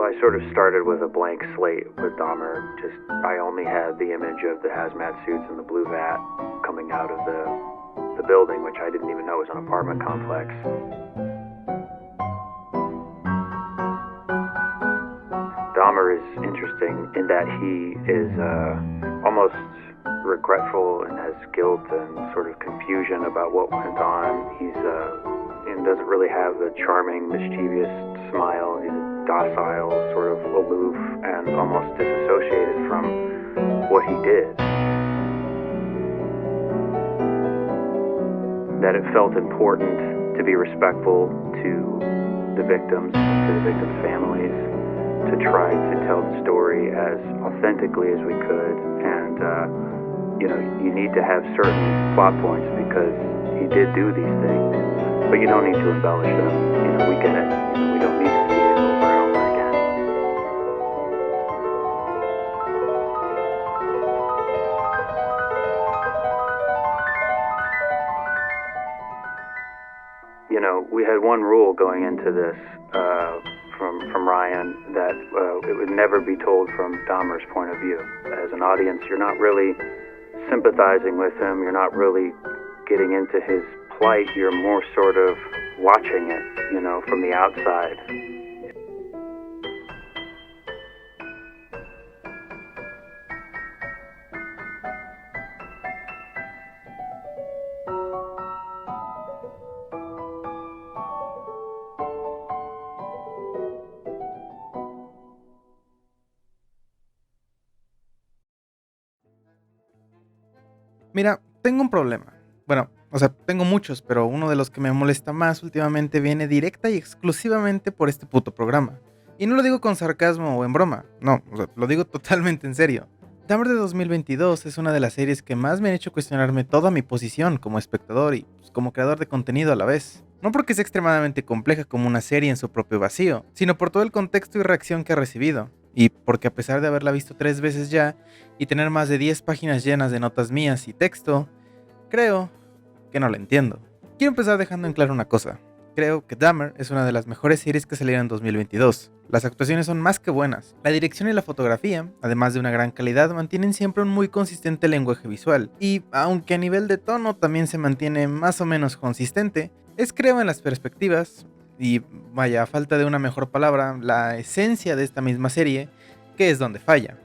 I sort of started with a blank slate with Dahmer. I only had the image of the hazmat suits and the blue vat coming out of the building, which I didn't even know was an apartment complex. Dahmer is interesting in that he is almost regretful and has guilt and sort of confusion about what went on. He doesn't really have the charming, mischievous smile. He's docile, sort of aloof, and almost disassociated from what he did. That it felt important to be respectful to the victims, to the victims' families, to try to tell the story as authentically as we could. And, you need to have certain plot points because he did do these things, but you don't need to embellish them. We get it. We don't need to see it over and over again. We had one rule going into this from Ryan, that it would never be told from Dahmer's point of view. As an audience, you're not really sympathizing with him, you're not really getting into his plight, you're more sort of watching it, from the outside. Mira, tengo un problema. Bueno, tengo muchos, pero uno de los que me molesta más últimamente viene directa y exclusivamente por este puto programa. Y no lo digo con sarcasmo o en broma, no, lo digo totalmente en serio. Dahmer de 2022 es una de las series que más me han hecho cuestionarme toda mi posición como espectador y como creador de contenido a la vez. No porque sea extremadamente compleja como una serie en su propio vacío, sino por todo el contexto y reacción que ha recibido. Y porque a pesar de haberla visto 3 veces ya y tener más de 10 páginas llenas de notas mías y texto, creo que no la entiendo. Quiero empezar dejando en claro una cosa. Creo que Dahmer es una de las mejores series que salieron en 2022. Las actuaciones son más que buenas. La dirección y la fotografía, además de una gran calidad, mantienen siempre un muy consistente lenguaje visual. Y aunque a nivel de tono también se mantiene más o menos consistente, creo en las perspectivas, y vaya, a falta de una mejor palabra, la esencia de esta misma serie, que es donde falla.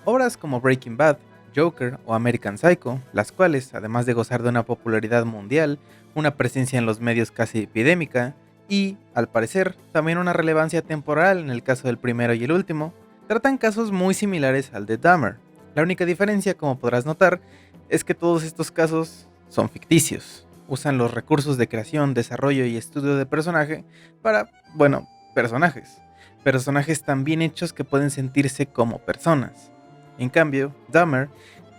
Obras como Breaking Bad, Joker o American Psycho, las cuales, además de gozar de una popularidad mundial, una presencia en los medios casi epidémica, y, al parecer, también una relevancia temporal en el caso del primero y el último, tratan casos muy similares al de Dahmer. La única diferencia, como podrás notar, es que todos estos casos son ficticios. Usan los recursos de creación, desarrollo y estudio de personaje para, personajes. Personajes tan bien hechos que pueden sentirse como personas. En cambio, Dahmer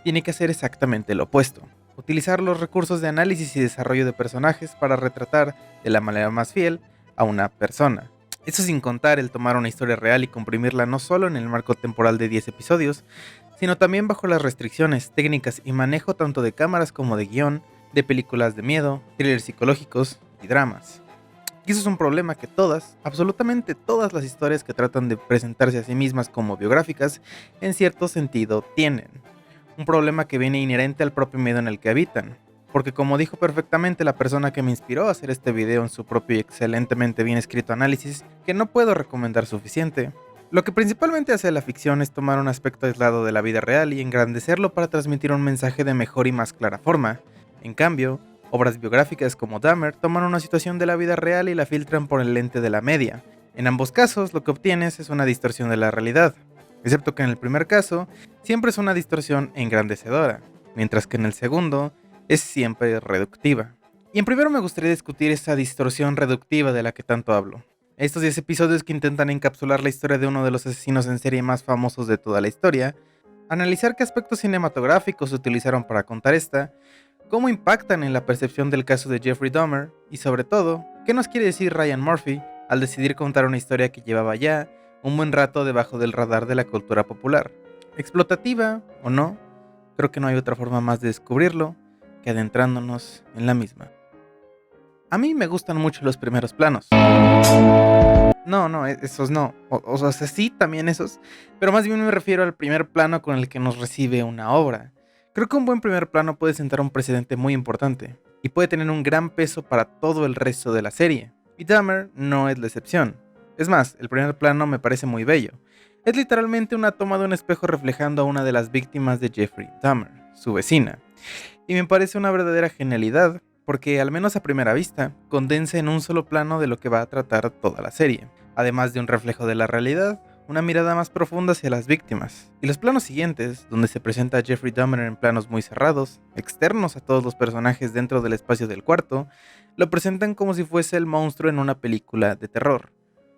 tiene que hacer exactamente lo opuesto. Utilizar los recursos de análisis y desarrollo de personajes para retratar de la manera más fiel a una persona. Eso sin contar el tomar una historia real y comprimirla no solo en el marco temporal de 10 episodios, sino también bajo las restricciones, técnicas y manejo tanto de cámaras como de guión, de películas de miedo, thrillers psicológicos y dramas. Y eso es un problema que absolutamente todas las historias que tratan de presentarse a sí mismas como biográficas, en cierto sentido tienen. Un problema que viene inherente al propio medio en el que habitan. Porque como dijo perfectamente la persona que me inspiró a hacer este video en su propio y excelentemente bien escrito análisis, que no puedo recomendar suficiente, lo que principalmente hace la ficción es tomar un aspecto aislado de la vida real y engrandecerlo para transmitir un mensaje de mejor y más clara forma. En cambio, obras biográficas como Dahmer toman una situación de la vida real y la filtran por el lente de la media. En ambos casos, lo que obtienes es una distorsión de la realidad, excepto que en el primer caso, siempre es una distorsión engrandecedora, mientras que en el segundo, es siempre reductiva. Y en primero me gustaría discutir esa distorsión reductiva de la que tanto hablo. Estos 10 episodios que intentan encapsular la historia de uno de los asesinos en serie más famosos de toda la historia, analizar qué aspectos cinematográficos se utilizaron para contar esta, cómo impactan en la percepción del caso de Jeffrey Dahmer y sobre todo, qué nos quiere decir Ryan Murphy al decidir contar una historia que llevaba ya un buen rato debajo del radar de la cultura popular. Explotativa o no, creo que no hay otra forma más de descubrirlo que adentrándonos en la misma. A mí me gustan mucho los primeros planos. No, esos no. O sea, sí, también esos. Pero más bien me refiero al primer plano con el que nos recibe una obra. Creo que un buen primer plano puede sentar un precedente muy importante. Y puede tener un gran peso para todo el resto de la serie. Y Dahmer no es la excepción. Es más, el primer plano me parece muy bello. Es literalmente una toma de un espejo reflejando a una de las víctimas de Jeffrey Dahmer, su vecina. Y me parece una verdadera genialidad, porque al menos a primera vista, condensa en un solo plano de lo que va a tratar toda la serie. Además de un reflejo de la realidad, una mirada más profunda hacia las víctimas. Y los planos siguientes, donde se presenta a Jeffrey Dahmer en planos muy cerrados, externos a todos los personajes dentro del espacio del cuarto, lo presentan como si fuese el monstruo en una película de terror,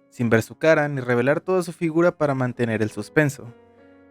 sin ver su cara ni revelar toda su figura para mantener el suspenso.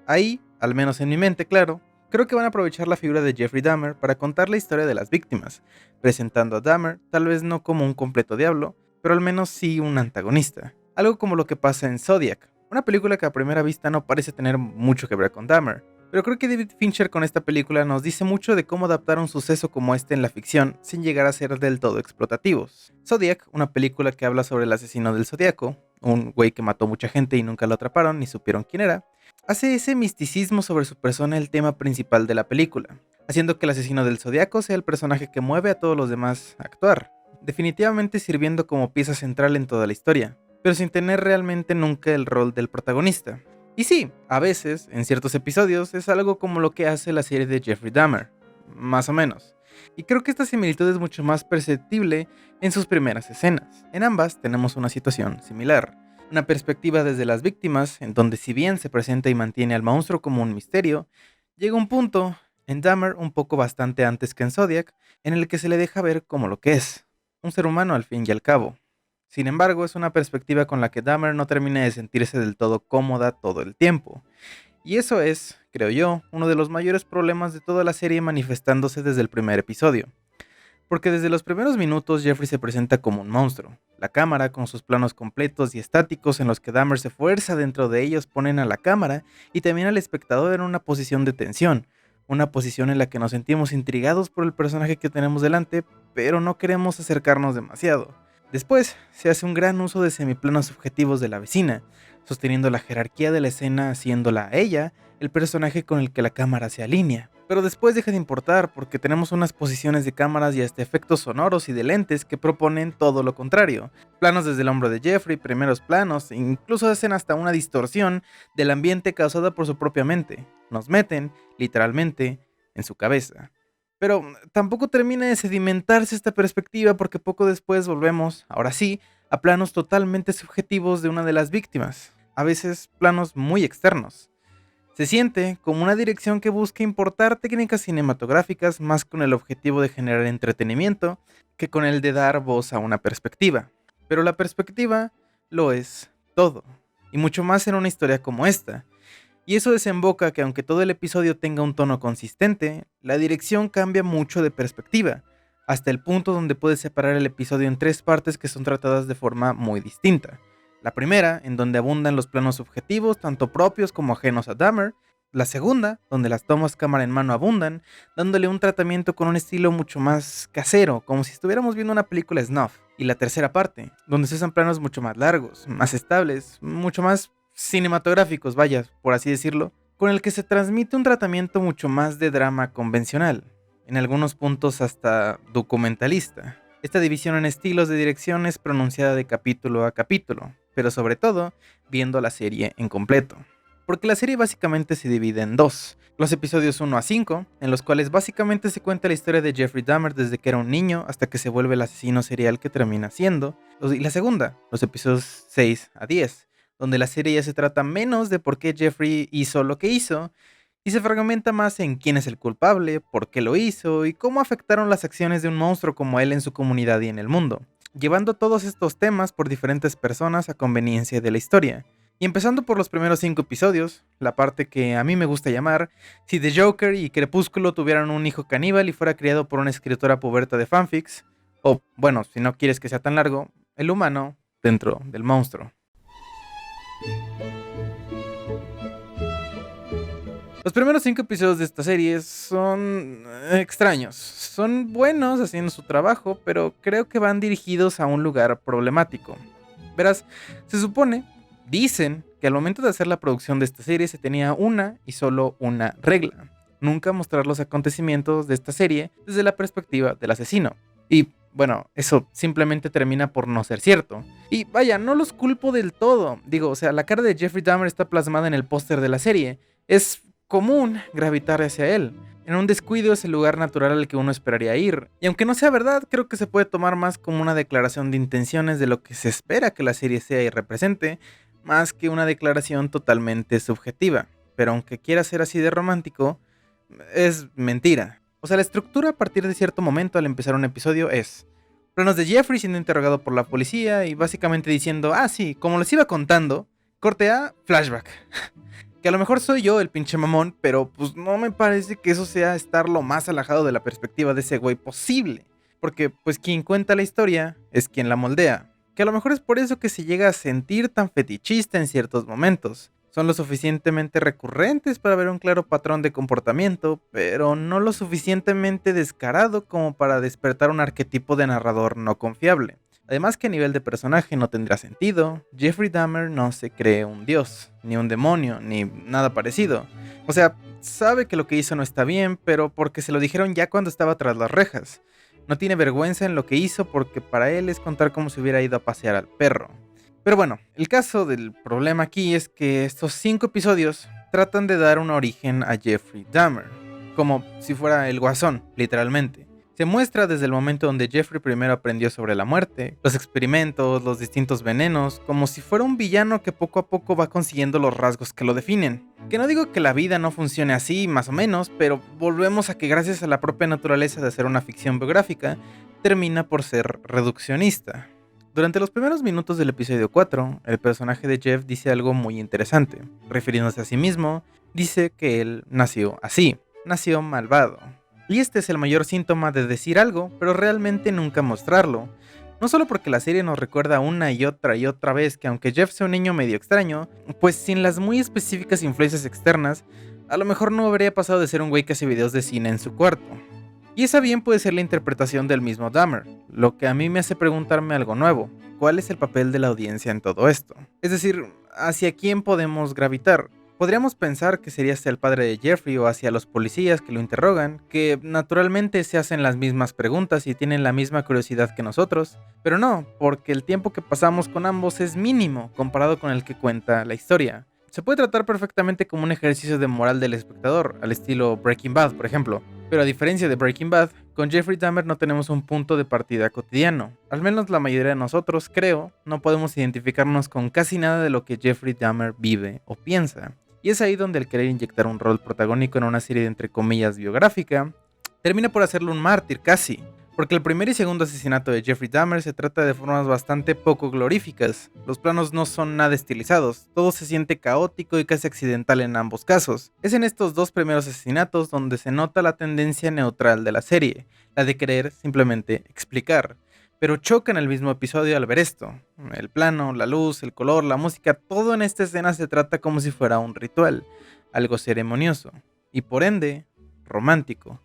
Ahí, al menos en mi mente, claro, creo que van a aprovechar la figura de Jeffrey Dahmer para contar la historia de las víctimas, presentando a Dahmer tal vez no como un completo diablo, pero al menos sí un antagonista. Algo como lo que pasa en Zodiac, una película que a primera vista no parece tener mucho que ver con Dahmer, pero creo que David Fincher con esta película nos dice mucho de cómo adaptar un suceso como este en la ficción sin llegar a ser del todo explotativos. Zodiac, una película que habla sobre el asesino del Zodiaco, un güey que mató mucha gente y nunca lo atraparon ni supieron quién era, hace ese misticismo sobre su persona el tema principal de la película, haciendo que el asesino del Zodiaco sea el personaje que mueve a todos los demás a actuar, definitivamente sirviendo como pieza central en toda la historia, pero sin tener realmente nunca el rol del protagonista. Y sí, a veces, en ciertos episodios, es algo como lo que hace la serie de Jeffrey Dahmer, más o menos. Y creo que esta similitud es mucho más perceptible en sus primeras escenas. En ambas tenemos una situación similar. Una perspectiva desde las víctimas, en donde si bien se presenta y mantiene al monstruo como un misterio, llega un punto, en Dahmer un poco bastante antes que en Zodiac, en el que se le deja ver como lo que es, un ser humano al fin y al cabo. Sin embargo, es una perspectiva con la que Dahmer no termina de sentirse del todo cómoda todo el tiempo. Y eso es, creo yo, uno de los mayores problemas de toda la serie manifestándose desde el primer episodio. Porque desde los primeros minutos Jeffrey se presenta como un monstruo. La cámara, con sus planos completos y estáticos en los que Dahmer se fuerza dentro de ellos, ponen a la cámara y también al espectador en una posición de tensión. Una posición en la que nos sentimos intrigados por el personaje que tenemos delante, pero no queremos acercarnos demasiado. Después, se hace un gran uso de semiplanos subjetivos de la vecina, sosteniendo la jerarquía de la escena haciéndola a ella el personaje con el que la cámara se alinea. Pero después deja de importar porque tenemos unas posiciones de cámaras y hasta efectos sonoros y de lentes que proponen todo lo contrario. Planos desde el hombro de Jeffrey, primeros planos, e incluso hacen hasta una distorsión del ambiente causada por su propia mente. Nos meten, literalmente, en su cabeza. Pero tampoco termina de sedimentarse esta perspectiva porque poco después volvemos, ahora sí, a planos totalmente subjetivos de una de las víctimas, a veces planos muy externos. Se siente como una dirección que busca importar técnicas cinematográficas más con el objetivo de generar entretenimiento que con el de dar voz a una perspectiva. Pero la perspectiva lo es todo, y mucho más en una historia como esta. Y eso desemboca que aunque todo el episodio tenga un tono consistente, la dirección cambia mucho de perspectiva, hasta el punto donde puedes separar el episodio en tres partes que son tratadas de forma muy distinta. La primera, en donde abundan los planos subjetivos, tanto propios como ajenos a Dahmer. La segunda, donde las tomas cámara en mano abundan, dándole un tratamiento con un estilo mucho más casero, como si estuviéramos viendo una película snuff. Y la tercera parte, donde se usan planos mucho más largos, más estables, mucho más cinematográficos, vaya, por así decirlo, con el que se transmite un tratamiento mucho más de drama convencional, en algunos puntos hasta documentalista. Esta división en estilos de dirección es pronunciada de capítulo a capítulo, pero sobre todo viendo la serie en completo. Porque la serie básicamente se divide en dos. Los episodios 1 a 5, en los cuales básicamente se cuenta la historia de Jeffrey Dahmer desde que era un niño hasta que se vuelve el asesino serial que termina siendo. Y la segunda, los episodios 6 a 10, donde la serie ya se trata menos de por qué Jeffrey hizo lo que hizo, y se fragmenta más en quién es el culpable, por qué lo hizo y cómo afectaron las acciones de un monstruo como él en su comunidad y en el mundo, llevando todos estos temas por diferentes personas a conveniencia de la historia. Y empezando por los primeros 5 episodios, la parte que a mí me gusta llamar, si The Joker y Crepúsculo tuvieran un hijo caníbal y fuera criado por una escritora puberta de fanfics, o bueno, si no quieres que sea tan largo, el humano dentro del monstruo. Los primeros 5 episodios de esta serie son extraños. Son buenos haciendo su trabajo, pero creo que van dirigidos a un lugar problemático. Verás, se supone, dicen que al momento de hacer la producción de esta serie se tenía una y solo una regla: nunca mostrar los acontecimientos de esta serie desde la perspectiva del asesino. Y bueno, eso simplemente termina por no ser cierto. Y vaya, no los culpo del todo. Digo, o sea, la cara de Jeffrey Dahmer está plasmada en el póster de la serie. Es común gravitar hacia él. En un descuido es el lugar natural al que uno esperaría ir. Y aunque no sea verdad, creo que se puede tomar más como una declaración de intenciones de lo que se espera que la serie sea y represente, más que una declaración totalmente subjetiva. Pero aunque quiera ser así de romántico, es mentira. O sea, la estructura a partir de cierto momento al empezar un episodio es planos de Jeffrey siendo interrogado por la policía y básicamente diciendo, sí, como les iba contando, corte a flashback. Que a lo mejor soy yo el pinche mamón, pero pues no me parece que eso sea estar lo más alejado de la perspectiva de ese güey posible. Porque pues quien cuenta la historia es quien la moldea. Que a lo mejor es por eso que se llega a sentir tan fetichista en ciertos momentos. Son lo suficientemente recurrentes para ver un claro patrón de comportamiento, pero no lo suficientemente descarado como para despertar un arquetipo de narrador no confiable. Además que a nivel de personaje no tendría sentido. Jeffrey Dahmer no se cree un dios, ni un demonio, ni nada parecido. O sea, sabe que lo que hizo no está bien, pero porque se lo dijeron ya cuando estaba tras las rejas. No tiene vergüenza en lo que hizo porque para él es contar como si hubiera ido a pasear al perro. Pero bueno, el caso del problema aquí es que estos 5 episodios tratan de dar un origen a Jeffrey Dahmer, como si fuera el Guasón, literalmente. Se muestra desde el momento donde Jeffrey primero aprendió sobre la muerte, los experimentos, los distintos venenos, como si fuera un villano que poco a poco va consiguiendo los rasgos que lo definen. Que no digo que la vida no funcione así, más o menos, pero volvemos a que gracias a la propia naturaleza de hacer una ficción biográfica, termina por ser reduccionista. Durante los primeros minutos del episodio 4, el personaje de Jeff dice algo muy interesante. Refiriéndose a sí mismo, dice que él nació así, nació malvado. Y este es el mayor síntoma de decir algo, pero realmente nunca mostrarlo. No solo porque la serie nos recuerda una y otra vez que aunque Jeff sea un niño medio extraño, pues sin las muy específicas influencias externas, a lo mejor no habría pasado de ser un güey que hace videos de cine en su cuarto. Y esa bien puede ser la interpretación del mismo Dahmer, lo que a mí me hace preguntarme algo nuevo: ¿cuál es el papel de la audiencia en todo esto? Es decir, ¿hacia quién podemos gravitar? Podríamos pensar que sería hacia el padre de Jeffrey o hacia los policías que lo interrogan, que naturalmente se hacen las mismas preguntas y tienen la misma curiosidad que nosotros, pero no, porque el tiempo que pasamos con ambos es mínimo comparado con el que cuenta la historia. Se puede tratar perfectamente como un ejercicio de moral del espectador, al estilo Breaking Bad, por ejemplo. Pero a diferencia de Breaking Bad, con Jeffrey Dahmer no tenemos un punto de partida cotidiano. Al menos la mayoría de nosotros, creo, no podemos identificarnos con casi nada de lo que Jeffrey Dahmer vive o piensa. Y es ahí donde el querer inyectar un rol protagónico en una serie de entre comillas biográfica, termina por hacerlo un mártir casi. Porque el primer y segundo asesinato de Jeffrey Dahmer se trata de formas bastante poco gloríficas. Los planos no son nada estilizados, todo se siente caótico y casi accidental en ambos casos. Es en estos 2 primeros asesinatos donde se nota la tendencia neutral de la serie, la de querer simplemente explicar. Pero choca en el mismo episodio al ver esto. El plano, la luz, el color, la música, todo en esta escena se trata como si fuera un ritual, algo ceremonioso, y por ende, romántico.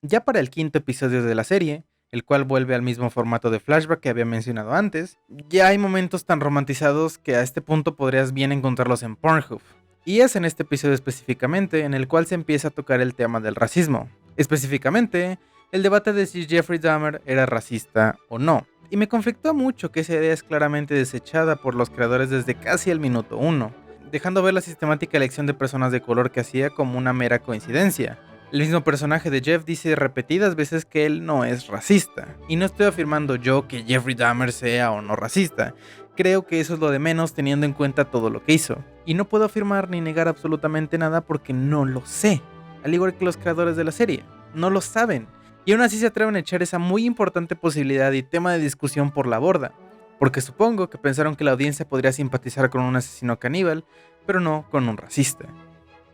Ya para el 5º episodio de la serie, el cual vuelve al mismo formato de flashback que había mencionado antes, ya hay momentos tan romantizados que a este punto podrías bien encontrarlos en Pornhub. Y es en este episodio específicamente en el cual se empieza a tocar el tema del racismo. Específicamente, el debate de si Jeffrey Dahmer era racista o no. Y me conflictó mucho que esa idea es claramente desechada por los creadores desde casi el minuto 1, dejando ver la sistemática elección de personas de color que hacía como una mera coincidencia. El mismo personaje de Jeff dice repetidas veces que él no es racista. Y no estoy afirmando yo que Jeffrey Dahmer sea o no racista. Creo que eso es lo de menos teniendo en cuenta todo lo que hizo. Y no puedo afirmar ni negar absolutamente nada porque no lo sé. Al igual que los creadores de la serie, no lo saben. Y aún así se atreven a echar esa muy importante posibilidad y tema de discusión por la borda. Porque supongo que pensaron que la audiencia podría simpatizar con un asesino caníbal, pero no con un racista.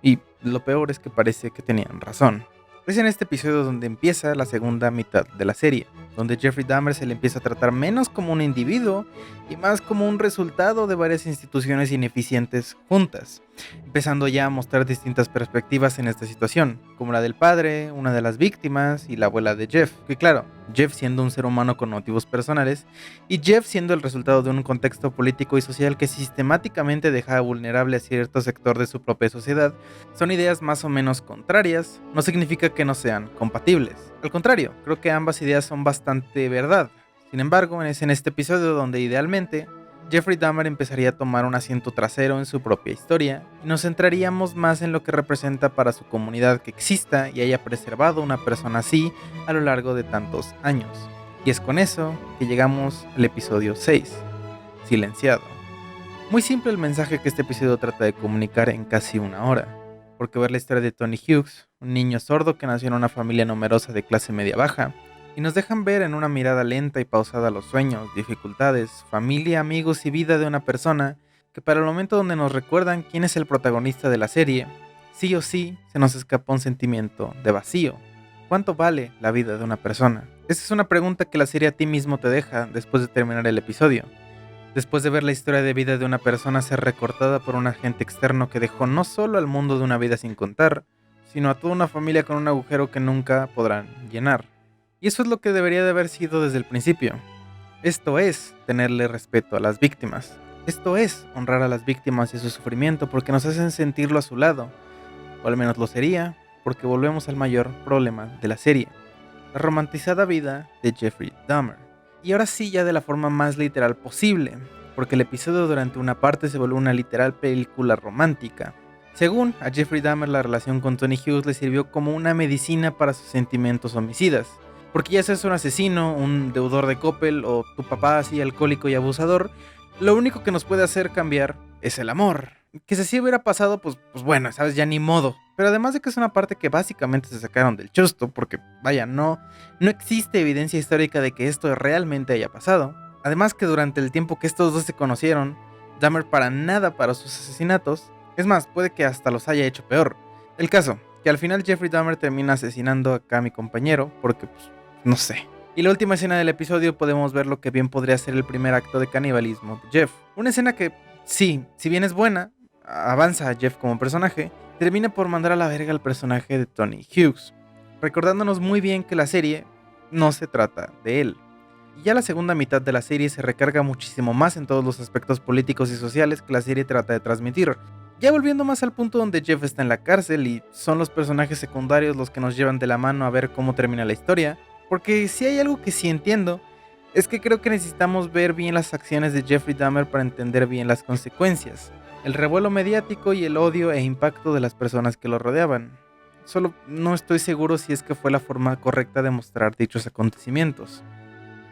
Y lo peor es que parece que tenían razón. Es en este episodio donde empieza la segunda mitad de la serie, donde Jeffrey Dahmer se le empieza a tratar menos como un individuo y más como un resultado de varias instituciones ineficientes juntas. empezando ya a mostrar distintas perspectivas en esta situación, como la del padre, una de las víctimas y la abuela de Jeff, que claro, Jeff siendo un ser humano con motivos personales y Jeff siendo el resultado de un contexto político y social que sistemáticamente dejaba vulnerable a cierto sector de su propia sociedad, son ideas más o menos contrarias, no significa que no sean compatibles. Al contrario, creo que ambas ideas son bastante verdad. Sin embargo, es en este episodio donde idealmente Jeffrey Dahmer empezaría a tomar un asiento trasero en su propia historia y nos centraríamos más en lo que representa para su comunidad que exista y haya preservado una persona así a lo largo de tantos años. Y es con eso que llegamos al episodio 6, Silenciado. Muy simple el mensaje que este episodio trata de comunicar en casi una hora, porque ver la historia de Tony Hughes, un niño sordo que nació en una familia numerosa de clase media baja, y nos dejan ver en una mirada lenta y pausada los sueños, dificultades, familia, amigos y vida de una persona que para el momento donde nos recuerdan quién es el protagonista de la serie, sí o sí se nos escapa un sentimiento de vacío. ¿Cuánto vale la vida de una persona? Esa es una pregunta que la serie a ti mismo te deja después de terminar el episodio. Después de ver la historia de vida de una persona ser recortada por un agente externo que dejó no solo al mundo de una vida sin contar, sino a toda una familia con un agujero que nunca podrán llenar. Y eso es lo que debería de haber sido desde el principio. Esto es tenerle respeto a las víctimas. Esto es honrar a las víctimas y su sufrimiento porque nos hacen sentirlo a su lado. O al menos lo sería, porque volvemos al mayor problema de la serie. La romantizada vida de Jeffrey Dahmer. Y ahora sí ya de la forma más literal posible, porque el episodio durante una parte se volvió una literal película romántica. Según a Jeffrey Dahmer, la relación con Tony Hughes le sirvió como una medicina para sus sentimientos homicidas. Porque ya seas un asesino, un deudor de Coppel o tu papá así alcohólico y abusador, lo único que nos puede hacer cambiar es el amor. Que si así hubiera pasado, pues bueno, sabes, ya ni modo. Pero además de que es una parte que básicamente se sacaron del chusto, porque vaya, no existe evidencia histórica de que esto realmente haya pasado. Además que durante el tiempo que estos dos se conocieron, Dahmer para nada paró sus asesinatos. Es más, puede que hasta los haya hecho peor. El caso, que al final Jeffrey Dahmer termina asesinando acá a mi compañero, porque pues, no sé. Y la última escena del episodio podemos ver lo que bien podría ser el primer acto de canibalismo de Jeff. Una escena que, sí, si bien es buena, avanza a Jeff como personaje, termina por mandar a la verga al personaje de Tony Hughes, recordándonos muy bien que la serie no se trata de él. Y ya la segunda mitad de la serie se recarga muchísimo más en todos los aspectos políticos y sociales que la serie trata de transmitir. Ya volviendo más al punto donde Jeff está en la cárcel y son los personajes secundarios los que nos llevan de la mano a ver cómo termina la historia, porque si hay algo que sí entiendo, es que creo que necesitamos ver bien las acciones de Jeffrey Dahmer para entender bien las consecuencias, el revuelo mediático y el odio e impacto de las personas que lo rodeaban. Solo no estoy seguro si es que fue la forma correcta de mostrar dichos acontecimientos.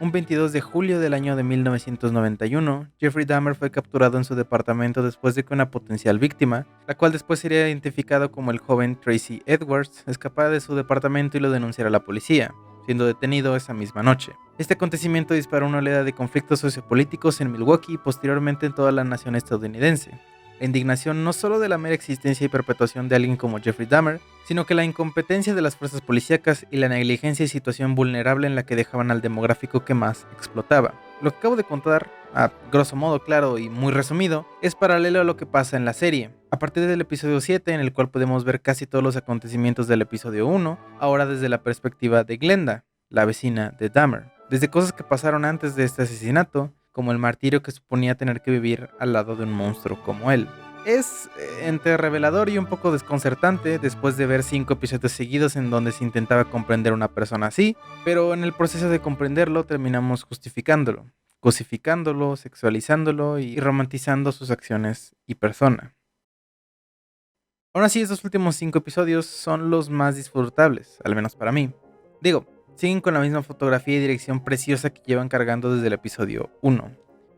Un 22 de julio del año de 1991, Jeffrey Dahmer fue capturado en su departamento después de que una potencial víctima, la cual después sería identificado como el joven Tracy Edwards, escapara de su departamento y lo denunciara a la policía, siendo detenido esa misma noche. Este acontecimiento disparó una oleada de conflictos sociopolíticos en Milwaukee y posteriormente en toda la nación estadounidense. La indignación no solo de la mera existencia y perpetuación de alguien como Jeffrey Dahmer, sino que la incompetencia de las fuerzas policíacas y la negligencia y situación vulnerable en la que dejaban al demográfico que más explotaba. Lo que acabo de contar, a grosso modo claro y muy resumido, es paralelo a lo que pasa en la serie. A partir del episodio 7, en el cual podemos ver casi todos los acontecimientos del episodio 1, ahora desde la perspectiva de Glenda, la vecina de Dahmer. Desde cosas que pasaron antes de este asesinato, como el martirio que suponía tener que vivir al lado de un monstruo como él. Es entre revelador y un poco desconcertante después de ver 5 episodios seguidos en donde se intentaba comprender a una persona así, pero en el proceso de comprenderlo terminamos justificándolo, cosificándolo, sexualizándolo y romantizando sus acciones y persona. Aún así, estos últimos 5 episodios son los más disfrutables, al menos para mí. Digo, siguen con la misma fotografía y dirección preciosa que llevan cargando desde el episodio 1.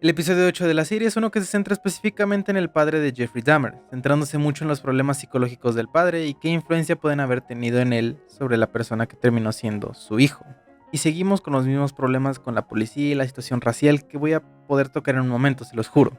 El episodio 8 de la serie es uno que se centra específicamente en el padre de Jeffrey Dahmer, centrándose mucho en los problemas psicológicos del padre y qué influencia pueden haber tenido en él sobre la persona que terminó siendo su hijo. Y seguimos con los mismos problemas con la policía y la situación racial que voy a poder tocar en un momento, se los juro.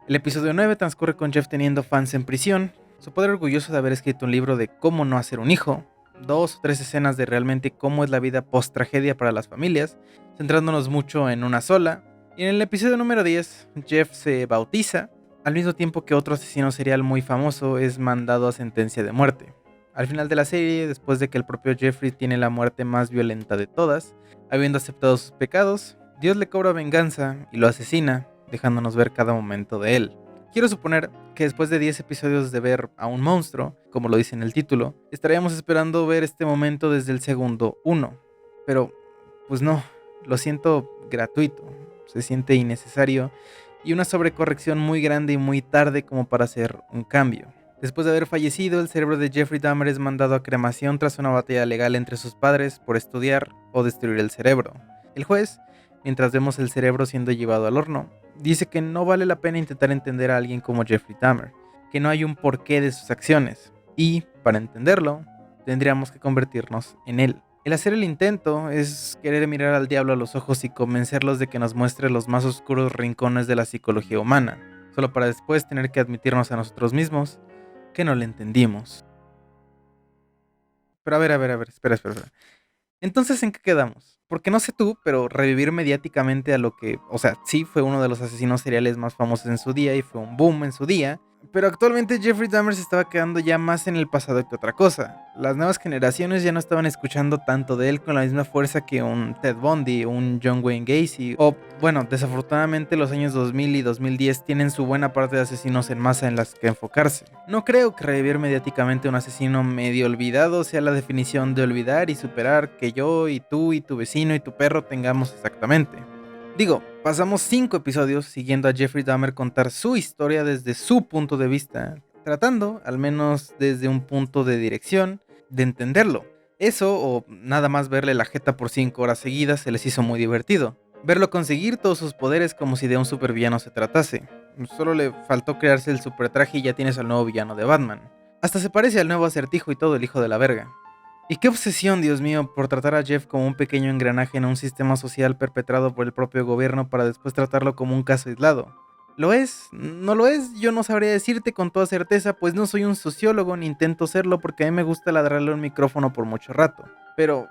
El episodio 9 transcurre con Jeff teniendo fans en prisión, su padre orgulloso de haber escrito un libro de cómo no hacer un hijo, 2 o 3 escenas de realmente cómo es la vida post-tragedia para las familias, centrándonos mucho en una sola. Y en el episodio número 10, Jeff se bautiza al mismo tiempo que otro asesino serial muy famoso es mandado a sentencia de muerte. Al final de la serie, después de que el propio Jeffrey tiene la muerte más violenta de todas, habiendo aceptado sus pecados, Dios le cobra venganza y lo asesina, dejándonos ver cada momento de él. Quiero suponer que después de 10 episodios de ver a un monstruo, como lo dice en el título, estaríamos esperando ver este momento desde el segundo 1. Pero, pues no, lo siento gratuito, se siente innecesario y una sobrecorrección muy grande y muy tarde como para hacer un cambio. Después de haber fallecido, el cerebro de Jeffrey Dahmer es mandado a cremación tras una batalla legal entre sus padres por estudiar o destruir el cerebro. El juez, mientras vemos el cerebro siendo llevado al horno, dice que no vale la pena intentar entender a alguien como Jeffrey Dahmer, que no hay un porqué de sus acciones, y, para entenderlo, tendríamos que convertirnos en él. El hacer el intento es querer mirar al diablo a los ojos y convencerlos de que nos muestre los más oscuros rincones de la psicología humana, solo para después tener que admitirnos a nosotros mismos que no le entendimos. Pero a ver, espera. Entonces, ¿en qué quedamos? Porque no sé tú, pero revivir mediáticamente a lo que, o sea, sí fue uno de los asesinos seriales más famosos en su día y fue un boom en su día, pero actualmente Jeffrey Dahmer se estaba quedando ya más en el pasado que otra cosa. Las nuevas generaciones ya no estaban escuchando tanto de él con la misma fuerza que un Ted Bundy, un John Wayne Gacy, o bueno, desafortunadamente los años 2000 y 2010 tienen su buena parte de asesinos en masa en las que enfocarse. No creo que revivir mediáticamente a un asesino medio olvidado sea la definición de olvidar y superar que yo y tú y tu vecino y tu perro tengamos exactamente. Digo, pasamos 5 episodios siguiendo a Jeffrey Dahmer contar su historia desde su punto de vista, tratando, al menos desde un punto de dirección, de entenderlo. Eso, o nada más verle la jeta por 5 horas seguidas, se les hizo muy divertido. Verlo conseguir todos sus poderes como si de un supervillano se tratase. Solo le faltó crearse el supertraje y ya tienes al nuevo villano de Batman. Hasta se parece al nuevo Acertijo y todo, el hijo de la verga. Y qué obsesión, Dios mío, por tratar a Jeff como un pequeño engranaje en un sistema social perpetrado por el propio gobierno para después tratarlo como un caso aislado. ¿Lo es? ¿No lo es? Yo no sabría decirte con toda certeza, pues no soy un sociólogo ni intento serlo porque a mí me gusta ladrarle un micrófono por mucho rato. Pero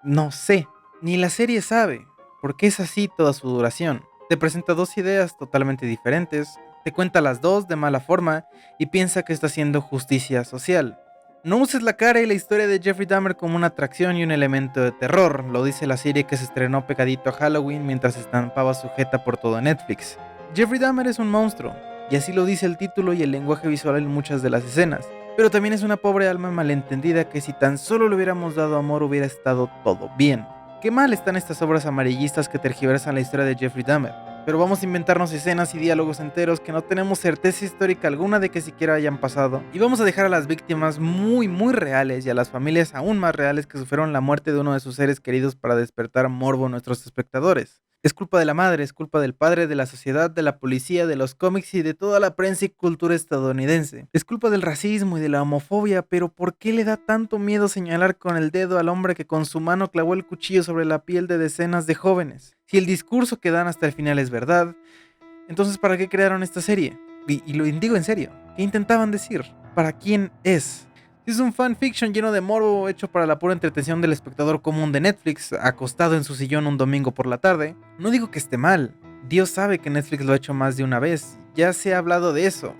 no sé, ni la serie sabe, porque es así toda su duración. Te presenta dos ideas totalmente diferentes, te cuenta las dos de mala forma y piensa que está haciendo justicia social. No uses la cara y la historia de Jeffrey Dahmer como una atracción y un elemento de terror, lo dice la serie que se estrenó pegadito a Halloween mientras estampaba su jeta por todo Netflix. Jeffrey Dahmer es un monstruo, y así lo dice el título y el lenguaje visual en muchas de las escenas, pero también es una pobre alma malentendida que si tan solo le hubiéramos dado amor hubiera estado todo bien. Qué mal están estas obras amarillistas que tergiversan la historia de Jeffrey Dahmer, pero vamos a inventarnos escenas y diálogos enteros que no tenemos certeza histórica alguna de que siquiera hayan pasado, y vamos a dejar a las víctimas muy reales y a las familias aún más reales que sufrieron la muerte de uno de sus seres queridos para despertar morbo a nuestros espectadores. Es culpa de la madre, es culpa del padre, de la sociedad, de la policía, de los cómics y de toda la prensa y cultura estadounidense. Es culpa del racismo y de la homofobia, pero ¿por qué le da tanto miedo señalar con el dedo al hombre que con su mano clavó el cuchillo sobre la piel de decenas de jóvenes? Si el discurso que dan hasta el final es verdad, entonces ¿para qué crearon esta serie? Y lo digo en serio, ¿qué intentaban decir? ¿Para quién es? Es un fanfiction lleno de morbo hecho para la pura entretención del espectador común de Netflix, acostado en su sillón un domingo por la tarde. No digo que esté mal, Dios sabe que Netflix lo ha hecho más de una vez, ya se ha hablado de eso,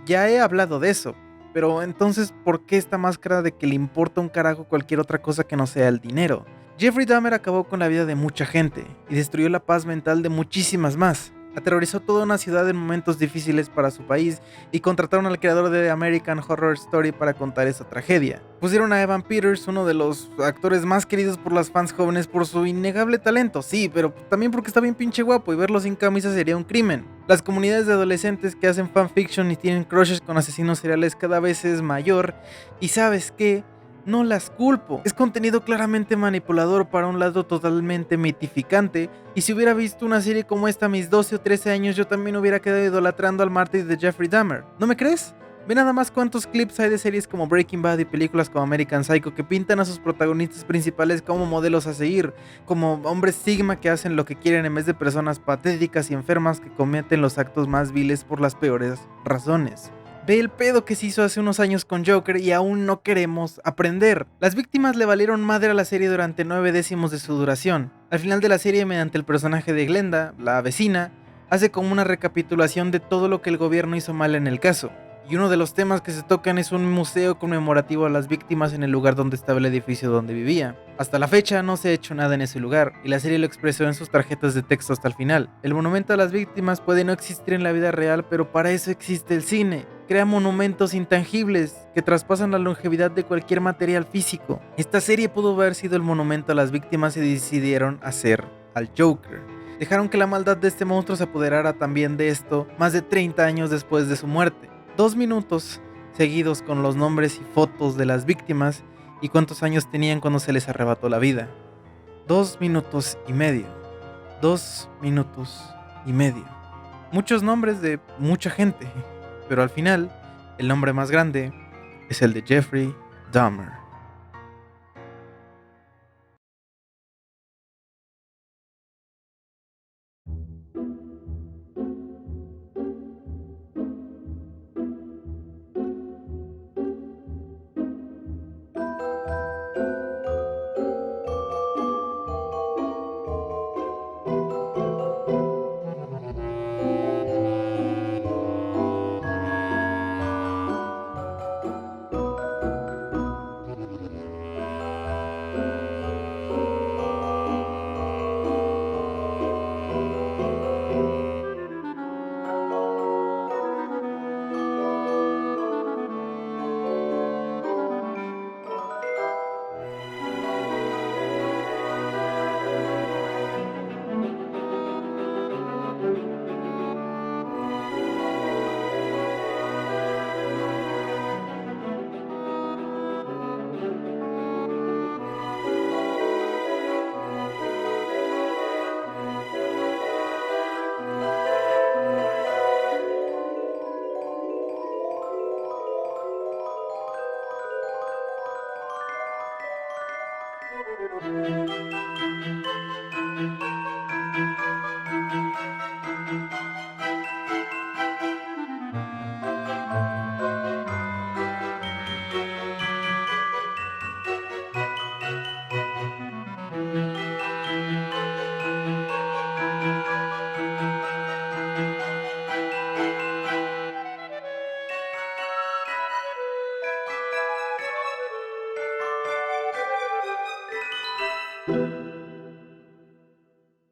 ya he hablado de eso, pero entonces ¿por qué esta máscara de que le importa un carajo cualquier otra cosa que no sea el dinero? Jeffrey Dahmer acabó con la vida de mucha gente y destruyó la paz mental de muchísimas más. Aterrorizó toda una ciudad en momentos difíciles para su país y contrataron al creador de American Horror Story para contar esa tragedia. Pusieron a Evan Peters, uno de los actores más queridos por las fans jóvenes por su innegable talento, sí, pero también porque está bien pinche guapo y verlo sin camisa sería un crimen. Las comunidades de adolescentes que hacen fanfiction y tienen crushes con asesinos seriales cada vez es mayor, y ¿sabes qué? No las culpo, es contenido claramente manipulador para un lado totalmente mitificante, y si hubiera visto una serie como esta a mis 12 o 13 años yo también hubiera quedado idolatrando al mártir de Jeffrey Dahmer. ¿No me crees? Ve nada más cuántos clips hay de series como Breaking Bad y películas como American Psycho que pintan a sus protagonistas principales como modelos a seguir, como hombres sigma que hacen lo que quieren en vez de personas patéticas y enfermas que cometen los actos más viles por las peores razones. Ve el pedo que se hizo hace unos años con Joker y aún no queremos aprender. Las víctimas le valieron madre a la serie durante 9 décimos de su duración. Al final de la serie, mediante el personaje de Glenda, la vecina, Hace como una recapitulación de todo lo que el gobierno hizo mal en el caso, y uno de los temas que se tocan es un museo conmemorativo a las víctimas en el lugar donde estaba el edificio donde vivía. Hasta la fecha no se ha hecho nada en ese lugar, y la serie lo expresó en sus tarjetas de texto hasta el final. El monumento a las víctimas puede no existir en la vida real, pero para eso existe el cine. Crea monumentos intangibles que traspasan la longevidad de cualquier material físico. Esta serie pudo haber sido el monumento a las víctimas y decidieron hacer al Joker. Dejaron que la maldad de este monstruo se apoderara también de esto más de 30 años después de su muerte. 2 minutos seguidos con los nombres y fotos de las víctimas y cuántos años tenían cuando se les arrebató la vida. 2 minutos y medio. 2 minutos y medio. Muchos nombres de mucha gente, pero al final, el nombre más grande es el de Jeffrey Dahmer.